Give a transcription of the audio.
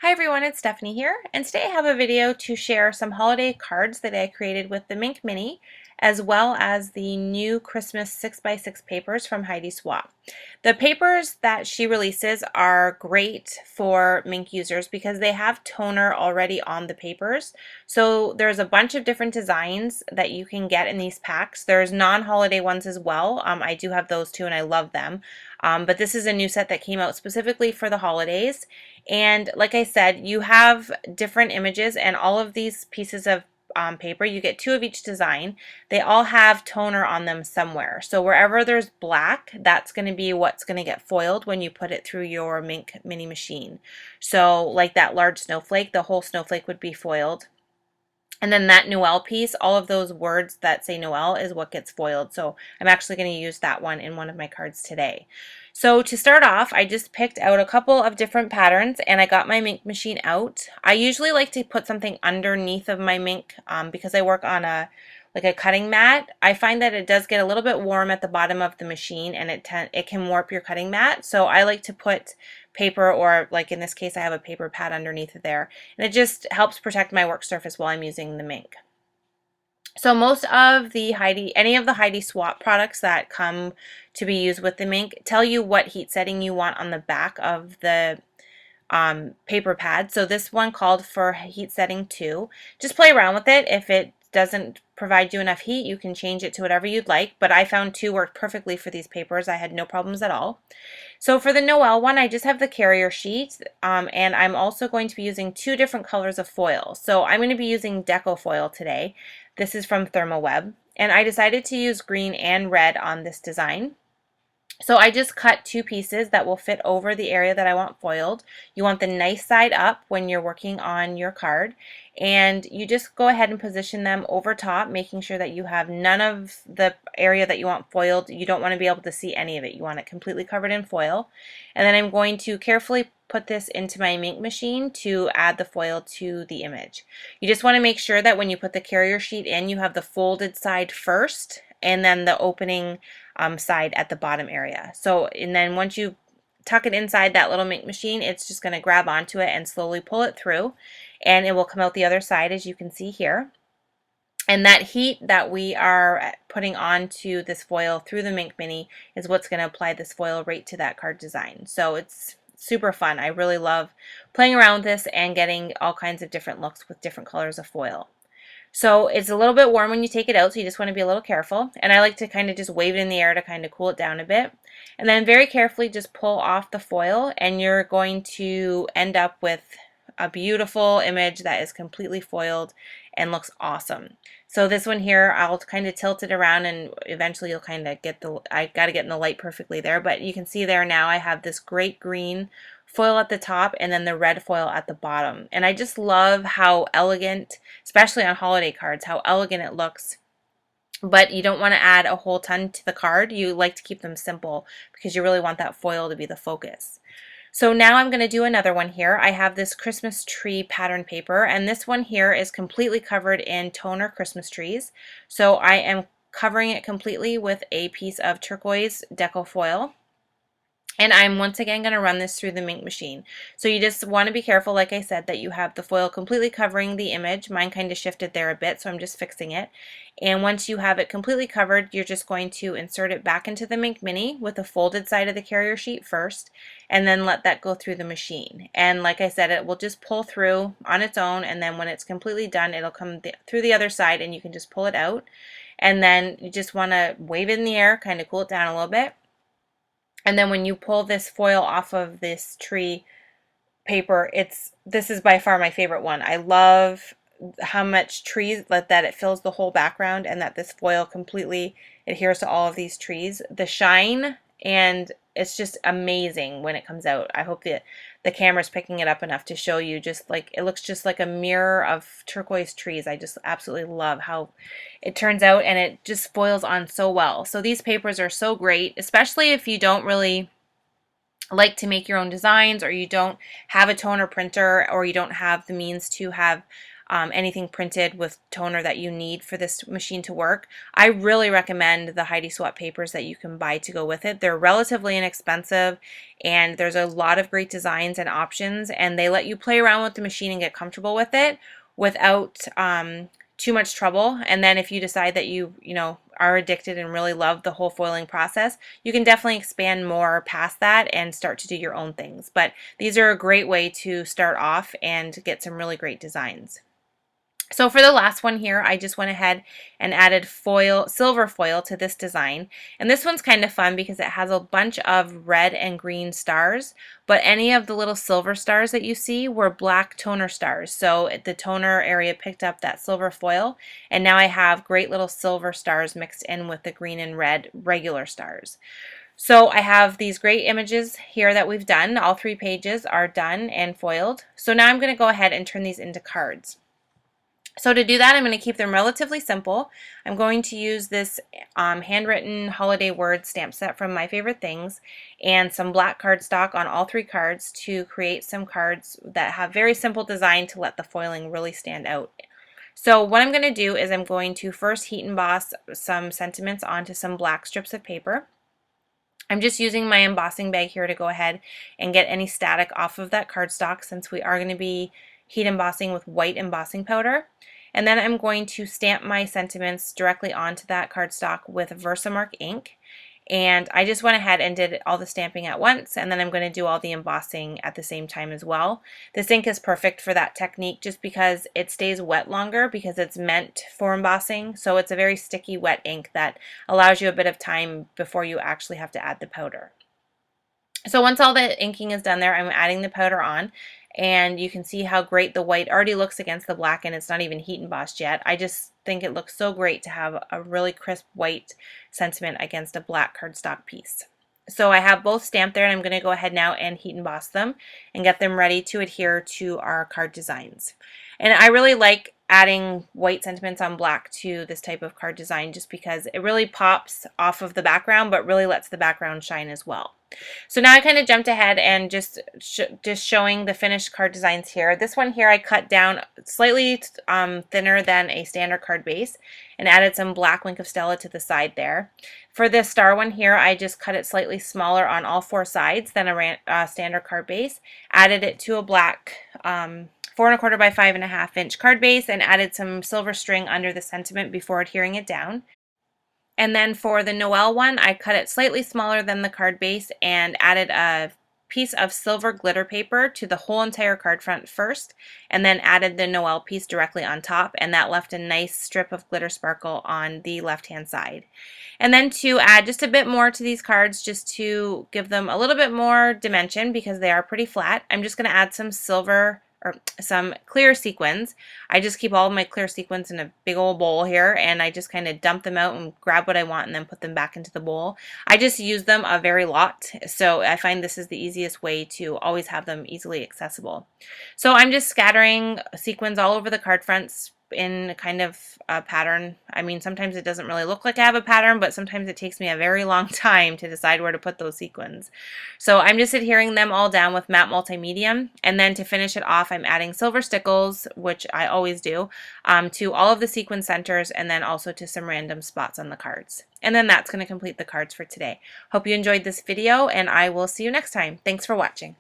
Hi everyone, it's Stephanie here, and today I have a video to share some holiday cards that I created with the Minc Mini, as well as the new Christmas 6x6 papers from Heidi Swapp. The papers that she releases are great for Minc users because they have toner already on the papers. So there's a bunch of different designs that you can get in these packs. There's non-holiday ones as well. I do have those too and I love them. But this is a new set that came out specifically for the holidays. And like I said, you have different images, and all of these pieces of paper, you get two of each design. They all have toner on them somewhere. So wherever there's black, that's going to be what's going to get foiled when you put it through your Minc Mini machine. So like that large snowflake, the whole snowflake would be foiled. And then that Noel piece, all of those words that say Noel is what gets foiled. So I'm actually going to use that one in one of my cards today. So to start off, I just picked out a couple of different patterns and I got my Minc machine out. I usually like to put something underneath of my Minc because I work on a cutting mat. I find that it does get a little bit warm at the bottom of the machine and it can warp your cutting mat. So I like to put paper, or like in this case I have a paper pad underneath it there, and it just helps protect my work surface while I'm using the Minc. So most of any of the Heidi Swapp products that come to be used with the Minc tell you what heat setting you want on the back of the paper pad. So this one called for heat setting 2. Just play around with it. If it doesn't provide you enough heat, you can change it to whatever you'd like, but I found 2 worked perfectly for these papers. I had no problems at all. So for the Noel one, I just have the carrier sheet, and I'm also going to be using 2 different colors of foil. So I'm going to be using Deco foil today. This is from ThermoWeb, and I decided to use green and red on this design. So I just cut 2 pieces that will fit over the area that I want foiled. You want the nice side up when you're working on your card, and you just go ahead and position them over top, making sure that you have none of the area that you want foiled. You don't want to be able to see any of it. You want it completely covered in foil. And then I'm going to carefully put this into my Minc machine to add the foil to the image. You just want to make sure that when you put the carrier sheet in, you have the folded side first and then the opening side at the bottom area. So, and then once you tuck it inside that little Minc machine, it's just going to grab onto it and slowly pull it through, and it will come out the other side, as you can see here. And that heat that we are putting onto this foil through the Minc Mini is what's going to apply this foil right to that card design. So it's super fun. I really love playing around with this and getting all kinds of different looks with different colors of foil. So it's a little bit warm when you take it out, so you just want to be a little careful. And I like to kind of just wave it in the air to kind of cool it down a bit. And then very carefully just pull off the foil, and you're going to end up with a beautiful image that is completely foiled and looks awesome. So this one here, I'll kind of tilt it around and eventually you'll kind of get I got to get in the light perfectly there, but you can see there now I have this great green foil at the top and then the red foil at the bottom. And I just love how elegant, especially on holiday cards, how elegant it looks. But you don't want to add a whole ton to the card. You like to keep them simple because you really want that foil to be the focus. So now I'm going to do another one here. I have this Christmas tree pattern paper, and this one here is completely covered in toner Christmas trees. So I am covering it completely with a piece of turquoise deco foil. And I'm once again going to run this through the Minc machine. So you just want to be careful, like I said, that you have the foil completely covering the image. Mine kind of shifted there a bit, so I'm just fixing it. And once you have it completely covered, you're just going to insert it back into the Minc Mini with the folded side of the carrier sheet first, and then let that go through the machine. And like I said, it will just pull through on its own, and then when it's completely done, it'll come through the other side, and you can just pull it out. And then you just want to wave it in the air, kind of cool it down a little bit. And then when you pull this foil off of this tree paper, this is by far my favorite one. I love how much trees that it fills the whole background, and that this foil completely adheres to all of these trees. The shine, and it's just amazing when it comes out. I hope that the camera's picking it up enough to show you, just like it looks just like a mirror of turquoise trees. I just absolutely love how it turns out, and it just foils on so well. So these papers are so great, especially if you don't really like to make your own designs, or you don't have a toner printer, or you don't have the means to have anything printed with toner that you need for this machine to work, I really recommend the Heidi Swapp papers that you can buy to go with it. They're relatively inexpensive, and there's a lot of great designs and options, and they let you play around with the machine and get comfortable with it without too much trouble. And then if you decide that you are addicted and really love the whole foiling process, you can definitely expand more past that and start to do your own things. But these are a great way to start off and get some really great designs. So for the last one here, I just went ahead and added silver foil to this design. And this one's kind of fun because it has a bunch of red and green stars, but any of the little silver stars that you see were black toner stars. So the toner area picked up that silver foil, and now I have great little silver stars mixed in with the green and red regular stars. So I have these great images here that we've done. All 3 pages are done and foiled. So now I'm going to go ahead and turn these into cards. So to do that, I'm going to keep them relatively simple. I'm going to use this handwritten holiday word stamp set from My Favorite Things and some black cardstock on all 3 cards to create some cards that have very simple design to let the foiling really stand out. So what I'm going to do is I'm going to first heat emboss some sentiments onto some black strips of paper. I'm just using my embossing bag here to go ahead and get any static off of that cardstock, since we are going to be heat embossing with white embossing powder. And then I'm going to stamp my sentiments directly onto that cardstock with Versamark ink. And I just went ahead and did all the stamping at once, and then I'm going to do all the embossing at the same time as well. This ink is perfect for that technique just because it stays wet longer because it's meant for embossing. So it's a very sticky wet ink that allows you a bit of time before you actually have to add the powder. So once all the inking is done there, I'm adding the powder on, and you can see how great the white already looks against the black, and it's not even heat embossed yet. I just think it looks so great to have a really crisp white sentiment against a black cardstock piece. So I have both stamped there, and I'm going to go ahead now and heat emboss them and get them ready to adhere to our card designs. And I really like adding white sentiments on black to this type of card design just because it really pops off of the background but really lets the background shine as well. So now I kind of jumped ahead and just showing the finished card designs here. This one here I cut down slightly thinner than a standard card base and added some black Wink of Stella to the side there. For this star one here, I just cut it slightly smaller on all 4 sides than a standard card base, added it to a black 4 1/4 by 5 1/2 inch card base, and added some silver string under the sentiment before adhering it down. And then for the Noel one, I cut it slightly smaller than the card base and added a piece of silver glitter paper to the whole entire card front first, and then added the Noel piece directly on top, and that left a nice strip of glitter sparkle on the left-hand side. And then to add just a bit more to these cards, just to give them a little bit more dimension because they are pretty flat, I'm just going to add some silver or some clear sequins. I just keep all of my clear sequins in a big old bowl here, and I just kind of dump them out and grab what I want and then put them back into the bowl. I just use them a very lot, so I find this is the easiest way to always have them easily accessible. So I'm just scattering sequins all over the card fronts in kind of a pattern. I mean, sometimes it doesn't really look like I have a pattern, but sometimes it takes me a very long time to decide where to put those sequins. So I'm just adhering them all down with matte multi-medium, and then to finish it off, I'm adding silver stickles, which I always do, to all of the sequin centers, and then also to some random spots on the cards. And then that's going to complete the cards for today. Hope you enjoyed this video, and I will see you next time. Thanks for watching.